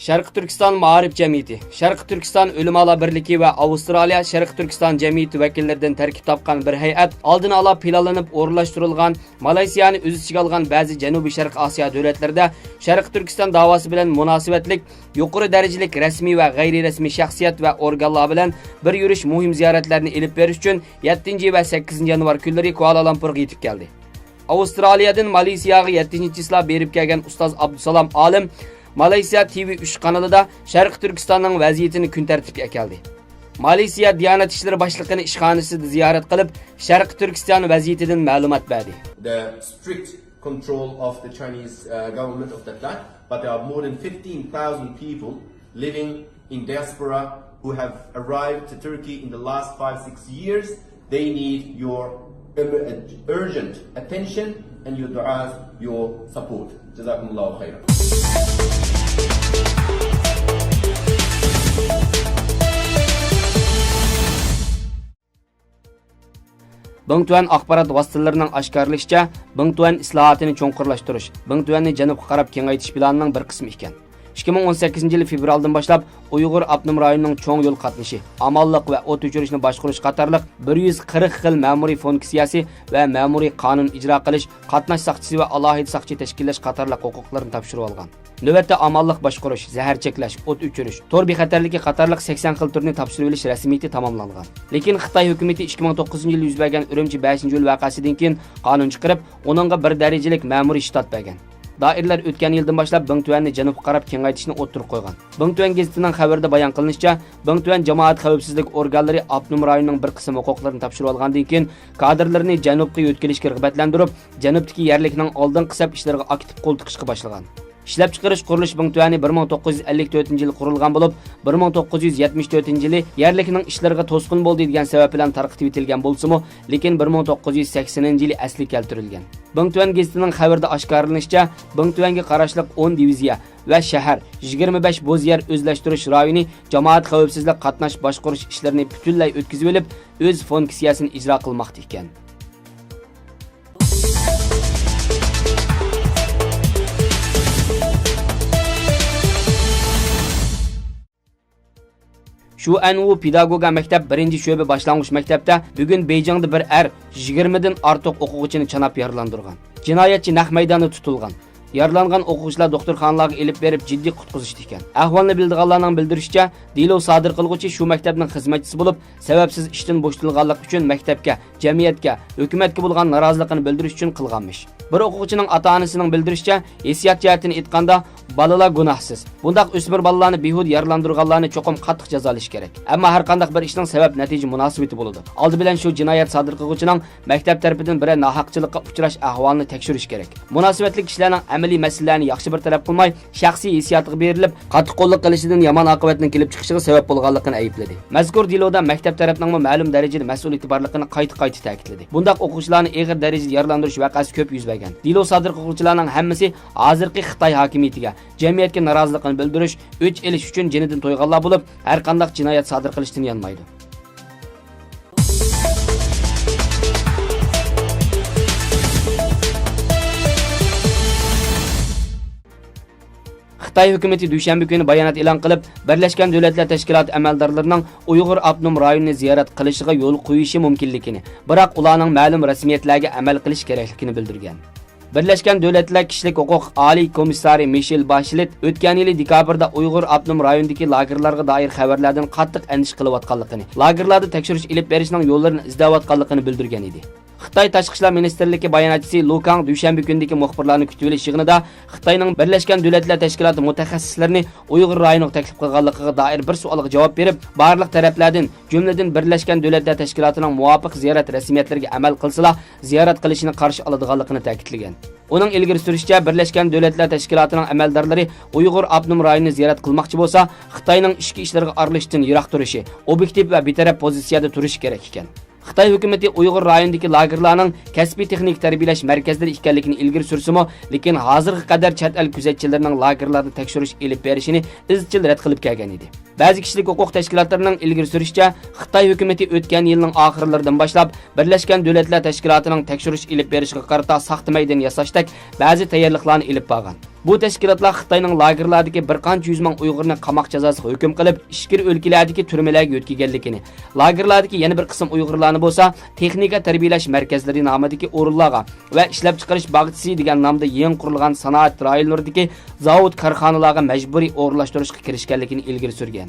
Sharqi Turkiston Ma'arif jamiyati, Sharqi Turkiston Ulamolar birligi va Avstraliya Sharqi Turkiston jamiyati vakillaridan tarkib topgan bir hay'at oldin ola planlanib o'rinlashtirilgan Malayziyani o'z ichiga olgan ba'zi Janubiy Sharq Osiyo davlatlarida Sharqi Turkiston da'vosi bilan munosabatlik yuqori darajalik rasmiy va g'ayri rasmiy shaxsiyat va organlar bilan bir yurish muhim ziyoratlarni elib berish uchun 7 va 8 yanvar kunlari Kuala Lumpurga yetib keldi. Avstraliyadan Malayziyaga 7-chislab berib kelgan ustoz Abdusalom Olim Malaysiya TV3 kanalida Sharqi Turkistonning vaziyatini kun tartibga keldi. Malaysiya Diyanat ishlari boshlig'ining ishxonasida ziyorat qilib, Sharqi Turkiston vaziyatidan ma'lumot berdi. The strict control of the Chinese government of that land, but there are more than 15,000 people living in diaspora who have arrived to Turkey in the last 5-6 years. They need your urgent attention and your du'as, your support. Jazakumullahu khairan. Bingtuan axborot vositalarining oshkorlashicha, Bingtuan islohotini cho'nqurlashtirish, Bingtuanni janubga qarab kengaytirish planining bir qismi ekan. 2018-yil fevraldan boshlab Uyg'ur avtonom rayonining cho'ng yo'l qatnashi, amallik va o't o'chirishni boshqarish qatorliq 140 xil ma'muriy funksiyasi va ma'muriy qonun ijro qilish, qatnash soqchisi va alohida soqchi tashkillash qatorliq huquqlarni topshirib olgan. Navbatda amallik boshqarish, zahar cheklash, o't o'chirish, tor bexatarligi qatorliq 80 xil turni topshirib olish rasmiyati tamomlangan. Lekin Xitoy hukumatı 2009-yil yuz bergan Urumchi 5-yo'l voqeasidan keyin qonun chiqarib, uningga bir darajalik ma'muriy shtat bergan. Doirlar o'tgan yildan boshlab Bingtuanni janubga qarab kengaytirishni o'tirib qo'ygan. Bingtuan gazetining xabarida bayon qilinishicha, Bingtuan jamoat xavfsizlik organlari avtonom rayonning bir qism huquqlarini topshirib olgandan keyin kadrlarni janubga yo'tkilishga rag'batlantirib, janubdagi yerlikning oldin qisab ishlariga aktiv qo'l tiqishga boshlagan. İşlep chiqarish qurilish Bingtuani 1954-yil qurilgan bo'lib, 1974-yili yerlikning ishlariga to'sqin bo'ldi degan sabab bilan tarqatib etilgan bo'lsa-mu, lekin 1980-yili asli keltirilgan. Bingtuan gazetining xabarida oshkorlanishicha, Bingtuanga qarashli 10 diviziya va shahar 25 bo'z yer o'zlashtirish rayoni jamoat xavfsizlik qatnash boshqarish ishlarini butunlay o'tkazib olib, o'z funksiyasini ijro qilmoqda ekan. Şu Anwu Pedagoga maktab 1-sho'ba boshlang'ich maktabda bugun Beijingda bir 20 dan ortiq o'quvchini chanab yaralandırgan. Jinoyatchi naq maydonda tutilgan. Yaralangan o'quvchilar doktorxonalarga elib berib jiddiy qutqizishdi ekan. Ahvolni bildirganlarning bildirishicha, Dilo sodir qilguvchi shu maktabning xizmatchisi bo'lib, sababsiz ishdan bo'shatilganlik uchun maktabga, jamiyatga, hukumatga bo'lgan noroziligini bildirish uchun qilganmish. Bir o'quvchining ota-onasining bildirishicha, hissiyot jihatini aytganda, balalar gunohsiz. Bundaq o'smir balalarni behud yaralandırganlarni cho'qim qattiq jazolash kerak. Ammo har qanday bir ishning sabab natija munosabati bo'ladi. Oldi bilan shu jinoyat sodir qilguvchining maktab tarafidan bir nohaqchilikqa uchrash ahvolini tekshirish kerak. Munosabatli kishilarning amaliy masalalarni yaxshi bir taraf qilmay, shaxsiy hissiyotiga berilib, qattiq qo'llik qilishidan yomon oqibatning kelib chiqishiga sabab bo'lganligini aybladi. Mazkur diloda maktab tarafining ma'lum darajada mas'uliyati borligini qayta ta'kidladi. Bundaq o'quvchilarni og'ir darajada yaralantirish voqeasi ko'p yuz bergan. Dilo sodir qiluvchilarning hammasi hozirgi Xitoy hokimiyatiga, jamiyatga noroziligini bildirish, o'ch elish uchun jinidan to'yganlar bo'lib, har qanday jinoyat sodir qilishdan yanmaydi. Xitoy hukumatı dushanba kuni bayonot e'lon qilib, Birlashgan Davlatlar Tashkiloti amaldorlarining Uyg'ur avtonom rayonini ziyorat qilishiga yo'l qo'yishi mumkinligini, biroq ularning ma'lum rasmiyatlarga amal qilish kerakligini bildirgan. Birlashgan Davlatlar Kishilik huquq oliy komissari Michel Bachelet o'tgan yil dekabrda Uyg'ur avtonom rayonidagi lagerlarga doir xabarlardan qattiq andish qilayotganligini, lagerlarda tekshirish olib berishning yo'llarini izlayotganligini bildirgan edi. Xitoy Tashqi ishlar ministrligi bayonotchisi Lu Kang dushanba kunidagi muxbirlarni kutib olish yig'inida Xitoyning Birlashgan Davlatlar Tashkiloti mutaxassislarini Uyg'ur rayoniga taklif qilganligiga doir bir savolga javob berib, barliq taraflardan, jumladan Birlashgan Davlatlar Tashkilotining muvofiq ziyorat rasmiyatlariga amal qilsalar, ziyorat qilishini qarshi oladiganligini ta'kidlagan. Uning ilgari surishicha, Birlashgan Davlatlar Tashkilotining amaldorlari Uyg'ur avtonom rayonini ziyorat qilmoqchi bo'lsa, Xitoyning ichki ishlariga aralashishdan yiroq turishi, obyektiv va betaraf pozitsiyada turish kerak ekan. Xitoy hukumatı Uyg'ur rayonidagi lagerlarning kasbiy texnik tarbiyalash markazlari ekanligini ilgari sursimi, lekin hozirga qadar chet el kuzatchilarining lagerlarni tekshirish elib berishini izchil rad qilib kelgan edi. Ba'zi kishilik huquq tashkilotlarining ilgari surishicha, Xitoy hukumatı o'tgan yilning oxirlaridan boshlab Birlashgan Davlatlar Tashkilotining tekshirish elib berishiga qarata saxta maydon yasashdak ba'zi tayyorliklarni elib borgan. Bu tashkilotlar Xitoyning lagerlardagi bir qancha yuz ming Uyg'urni qamoq jazosiga hukm qilib, ishkir o'lkalardagi turmalarga o'tkazganligini, lagerlardagi yana bir qism Uyg'urlarni bo'lsa, texnika tarbiyalash markazlari nomidagi o'rinlarga va ishlab chiqarish bag'chisi degan nomda yangi qurilgan sanoat rayonlaridagi zavod korxonalarga majburiy o'rlashtirishga kirishganligini ilgari surgan.